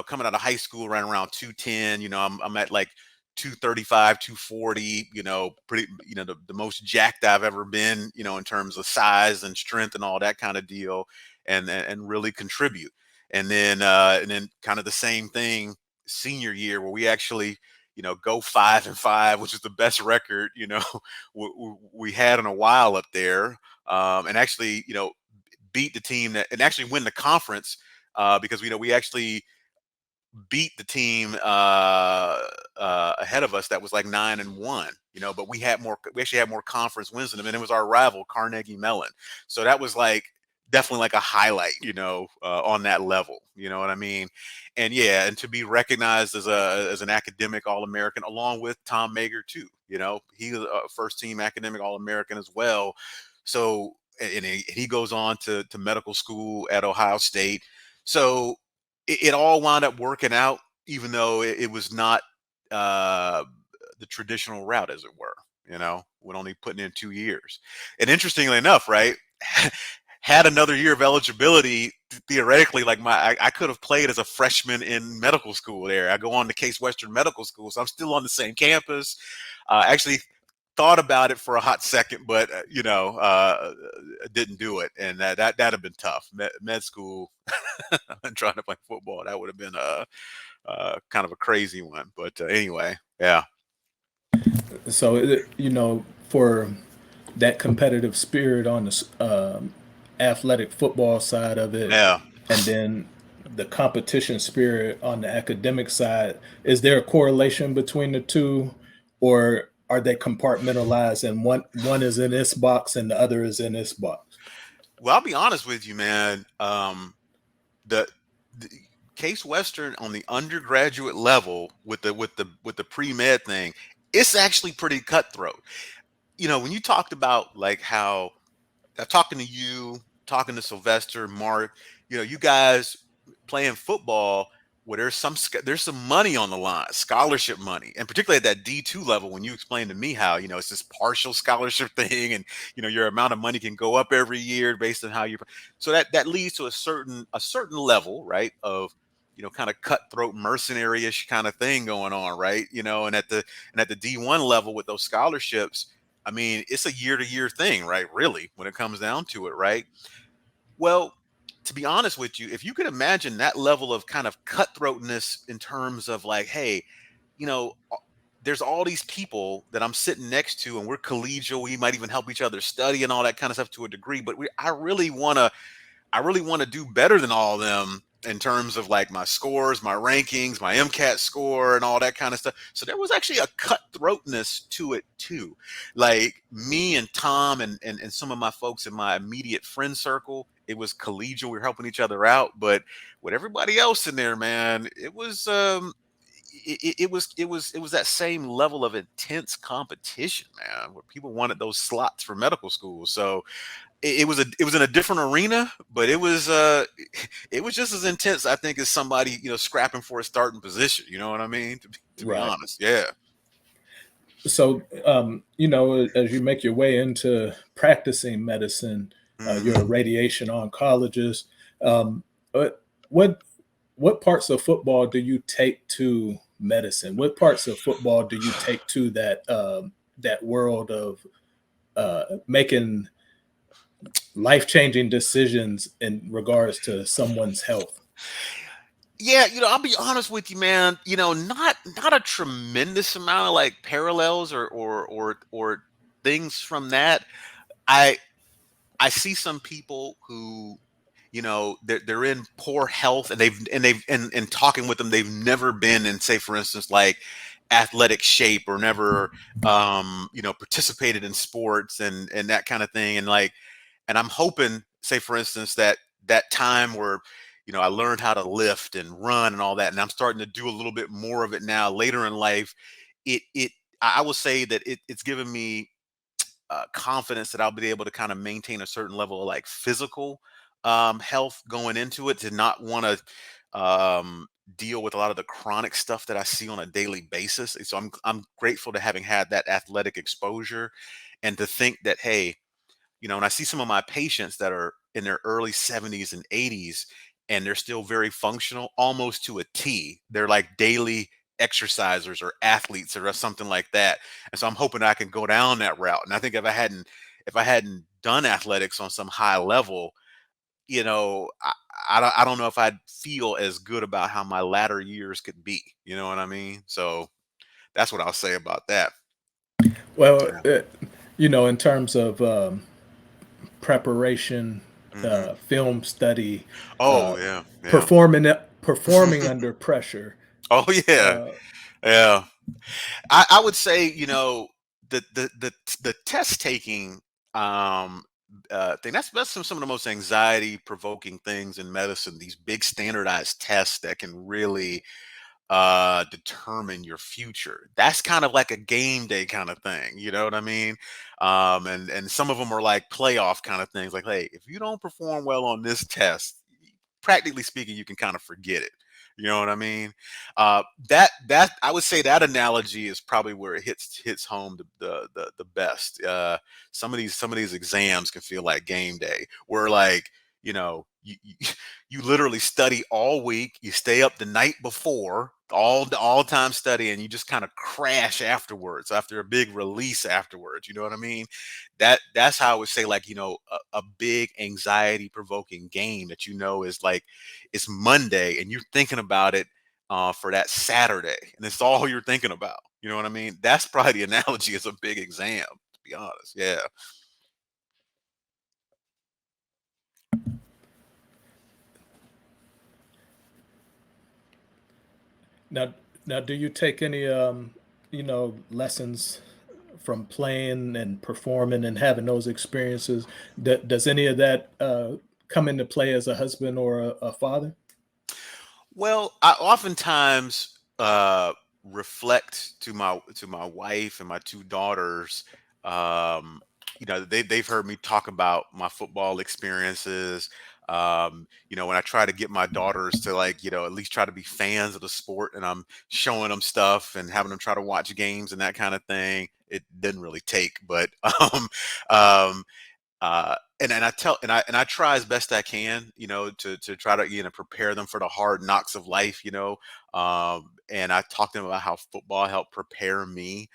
coming out of high school, right around 210, I'm at like 235, 240, pretty, the most jacked I've ever been, in terms of size and strength and all that kind of deal, and really contribute. And then kind of the same thing senior year, where we actually, go 5-5, which is the best record, we had in a while up there. And actually, beat the team that, and actually win the conference, because we actually beat the team ahead of us that was like 9-1, but we actually had more conference wins than them, and it was our rival Carnegie Mellon. So that was like definitely like a highlight, on that level. You know what I mean? And yeah, and to be recognized as an academic All-American along with Tom Mager too. He was a first team academic All-American as well. So and he goes on to medical school at Ohio State. So it all wound up working out, even though it was not uh, the traditional route, as it were. With only putting in 2 years. And interestingly enough, right, had another year of eligibility. Theoretically, like I could have played as a freshman in medical school there. I go on to Case Western Medical School, so I'm still on the same campus. Actually thought about it for a hot second, but didn't do it, and that'd have been tough. Med school and trying to play football, that would have been kind of a crazy one. But anyway, yeah, So for that competitive spirit on the athletic football side of it, yeah. and then the competition spirit on the academic side, is there a correlation between the two, or are they compartmentalized and one is in this box and the other is in this box? Well, I'll be honest with you, man. The, the Case Western on the undergraduate level with the pre med thing, it's actually pretty cutthroat. When you talked about like how talking to you, talking to Sylvester, Mark, you guys playing football where there's some money on the line, scholarship money, and particularly at that D2 level. When you explained to me how it's this partial scholarship thing, and your amount of money can go up every year based on how you. So that leads to a certain level, right, of kind of cutthroat mercenary-ish kind of thing going on, right? And at the D1 level with those scholarships, I mean, it's a year to year thing, right? Really, when it comes down to it, right? Well, to be honest with you, if you could imagine that level of kind of cutthroatness in terms of like, hey, you know, uh, there's all these people that I'm sitting next to, and we're collegial. We might even help each other study and all that kind of stuff to a degree. But I really want to do better than all of them in terms of like my scores, my rankings, my MCAT score, and all that kind of stuff. So there was actually a cutthroatness to it too. Like me and Tom and some of my folks in my immediate friend circle, it was collegial. We were helping each other out, but with everybody else in there, man, it was that same level of intense competition, man, where people wanted those slots for medical school. So it was in a different arena, but it was just as intense, I think, as somebody scrapping for a starting position. You know what I mean? To be Right. honest, yeah. So, as you make your way into practicing medicine, you're a Hmm. radiation oncologist. But what parts of football do you take to medicine? What parts of football do you take to that world of making life changing decisions in regards to someone's health? Yeah, I'll be honest with you, man. Not a tremendous amount of like parallels or things from that. I I see some people who, they're in poor health, and and talking with them, they've never been in, say, for instance, like athletic shape, or never participated in sports and that kind of thing. And I'm hoping, say for instance, that time where I learned how to lift and run and all that, and I'm starting to do a little bit more of it now later in life. I will say that it's given me confidence that I'll be able to kind of maintain a certain level of like physical health going into it, to not want to deal with a lot of the chronic stuff that I see on a daily basis. So I'm grateful to having had that athletic exposure, and to think that, hey, and I see some of my patients that are in their early 70s and 80s, and they're still very functional, almost to a T. They're like daily. exercisers or athletes or something like that. And so I'm hoping I can go down that route. And I think if I hadn't done athletics on some high level, I don't know if I'd feel as good about how my latter years could be. You know what I mean? So that's what I'll say about that. Well, Yeah. in terms of preparation, Hmm. film study, Oh uh, yeah, yeah. performing under pressure. Oh yeah, Uh, yeah. I would say, the test taking um thing, that's some of the most anxiety provoking things in medicine. These big standardized tests that can really determine your future. That's kind of like a game day kind of thing. You know what I mean? And some of them are like playoff kind of things. Like, hey, if you don't perform well on this test, practically speaking, you can kind of forget it. You know what I mean? That I would say that analogy is probably where it hits home the best. Some of these exams can feel like game day, where like you literally study all week, you stay up the night before, all time study, and you just kind of crash afterwards after a big release afterwards. You know what I mean? That's how I would say, like, a big anxiety provoking game that is like it's Monday and you're thinking about it for that Saturday, and it's all you're thinking about. You know what I mean? That's probably the analogy as a big exam, to be honest. Yeah. now, now, do you take any lessons from playing and performing and having those experiences? Does any of that come into play as a husband or a father? Well, I oftentimes reflect to my wife and my two daughters. Um, they've heard me talk about my football experiences. When I try to get my daughters to, like, at least try to be fans of the sport, and I'm showing them stuff and having them try to watch games and that kind of thing. It didn't really take, but um, and I try as best I can, to try to prepare them for the hard knocks of life, and I talked to them about how football helped prepare me.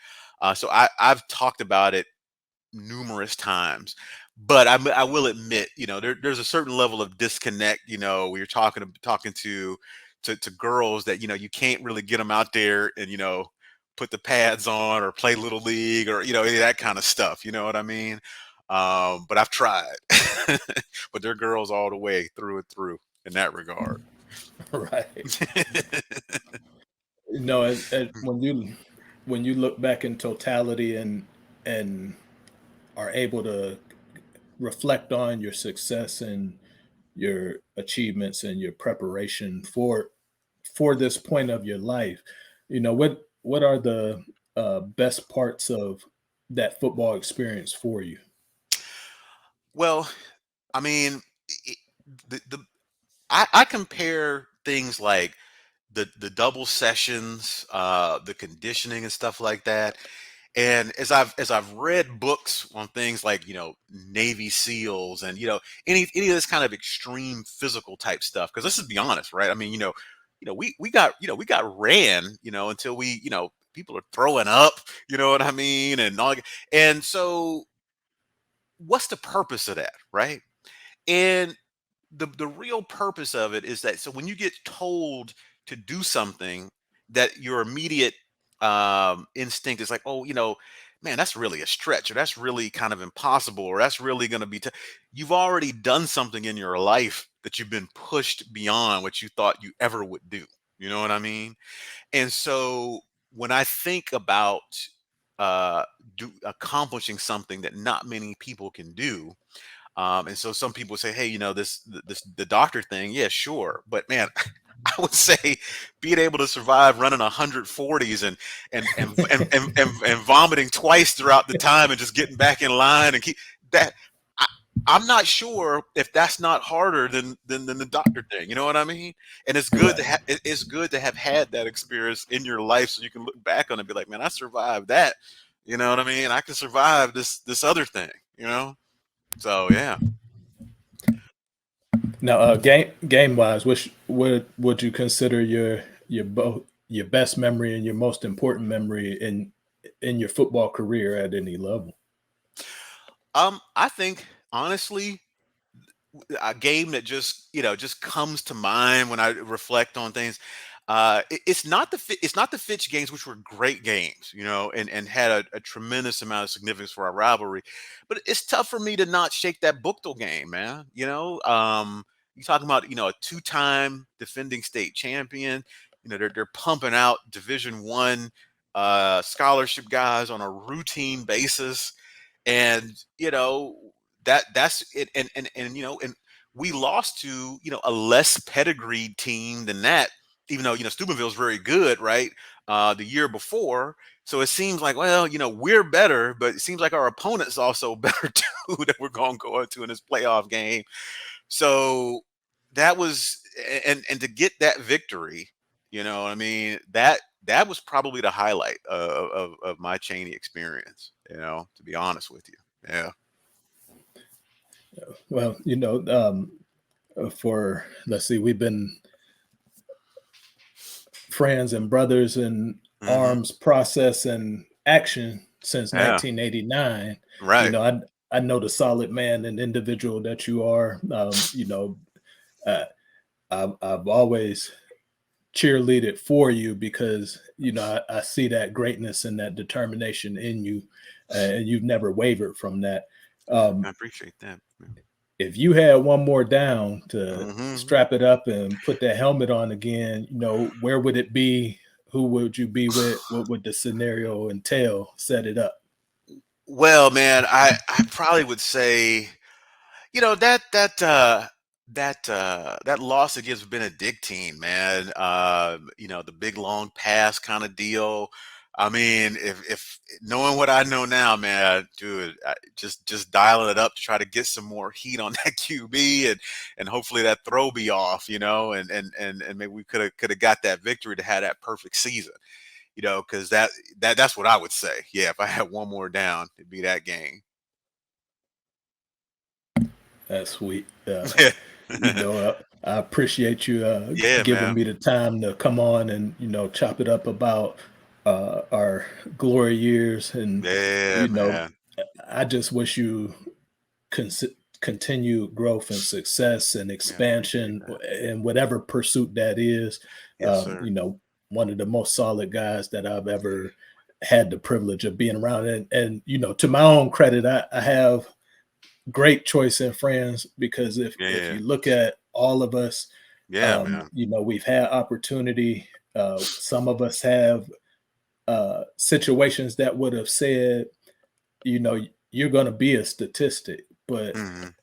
So I've talked about it numerous times, but I will admit, there's a certain level of disconnect, when you're talking to girls, that you can't really get them out there and put the pads on or play little league, or any of that kind of stuff. You know what I mean? But I've tried, but they're girls all the way through and through in that regard. Right. No, when you look back in totality and are able to reflect on your success and your achievements and your preparation for this point of your life, what are the best parts of that football experience for you? Well, I mean, it, the I compare things like the double sessions, the conditioning and stuff like that. And as I've read books on things like, Navy SEALs, and any of this kind of extreme physical type stuff, because let's just be honest, right? I mean, we got ran, until people are throwing up, you know what I mean, and all. And so, what's the purpose of that, right? And the real purpose of it is that, so when you get told to do something, that your immediate instinct is like, oh, man, that's really a stretch, or that's really kind of impossible, or that's really going to be you've already done something in your life that you've been pushed beyond what you thought you ever would do. You know what I mean? And so, when I think about uh accomplishing something that not many people can do, and so some people say, hey, the doctor thing, yeah, sure. But man, I would say being able to survive running 140s, and vomiting twice throughout the time, and just getting back in line and keep that. I, I'm not sure if that's not harder than the doctor thing. You know what I mean? And it's good to Right. it's good to have had that experience in your life, so you can look back on it and be like, man, I survived that. You know what I mean? I can survive this other thing. So yeah. Now, game wise, which would you consider your both? your best memory and your most important memory in your football career at any level? I think honestly, a game that just just comes to mind when I reflect on things. It's not it's not the Fitch games, which were great games, and had a tremendous amount of significance for our rivalry. But it's tough for me to not shake that Booktel game, man. You talking about a two-time defending state champion. They're pumping out Division 1 scholarship guys on a routine basis, and that's it. And we lost to a less pedigreed team than that, even though Steubenville's very good, right? The year before. So it seems like, well, we're better, but it seems like our opponent's also better too, that we're going to go into in this playoff game. So that was, and to get that victory, what I mean, that was probably the highlight of my Chaney experience, to be honest with you. Yeah. Well, for let's see, we've been friends and brothers in Hmm. arms, process, and action since Yeah. 1989. You Right. know, I know the solid man and individual that you are. Uh, I've always cheerleaded for you because I see that greatness and that determination in you, and you've never wavered from that. I Um, appreciate that. if you had one more down to Hmm. strap it up and put that helmet on again, where would it be? Who would you be with? What would the scenario entail? Set it up. Well, man, I probably would say, that loss against Benedictine, man. The big long pass kind of deal. I mean, if knowing what I know now, man, dude, just dialing it up to try to get some more heat on that QB, and hopefully that throw be off, and maybe we could have got that victory to have that perfect season, because that's what I would say. Yeah, if I had one more down, it'd be that game. That's sweet. I appreciate you Yeah, giving man. me the time to come on and chop it up about our glory years, and Yeah, you know, man. I just wish you cons- continued growth and success and Yeah, I appreciate expansion that. in whatever pursuit that is. Yes, Um, sir. you know, one of the most solid guys that I've ever had the privilege of being around. And to my own credit, I have great choice in friends because if Yeah. you look at all of us, Yeah, man. we've had opportunity. Some of us have situations that would have said, you're going to be a statistic, but Mhm.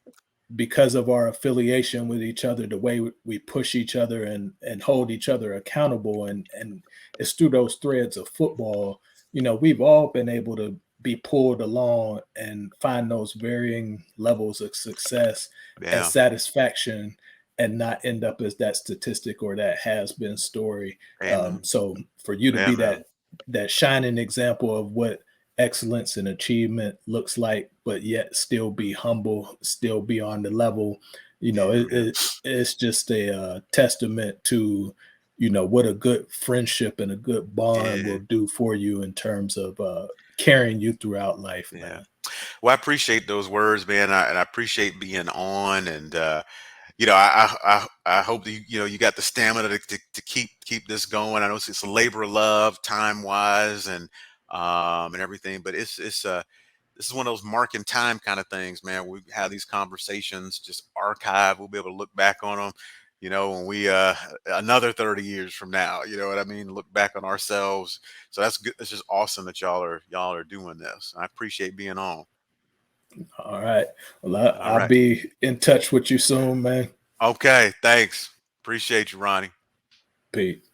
because of our affiliation with each other, the way we push each other and hold each other accountable, and it's through those threads of football. We've all been able to be pulled along and find those varying levels of success and Yeah. satisfaction, and not end up as that statistic or that has been story. Hey, man. So for you to Yeah, be man. that shining example of what excellence and achievement looks like, but yet still be humble, still be on the level. Yeah, man. It's just a testament to what a good friendship and a good bond will Yeah. do for you in terms of carrying you throughout life, Yeah. man. Well, I appreciate those words, man, and I appreciate being on, and I hope that you got the stamina to keep this going. I know it's a labor of love, time wise, and everything, but it's this is one of those marking time kind of things, man. We have these conversations, just archive. We'll be able to look back on them, when we another 30 years from now. You know what I mean? Look back on ourselves. So that's good. It's just awesome that y'all are doing this. I appreciate being on. All right. Well, All I'll right. be in touch with you soon, man. Okay. Thanks. Appreciate you, Ronnie. Pete.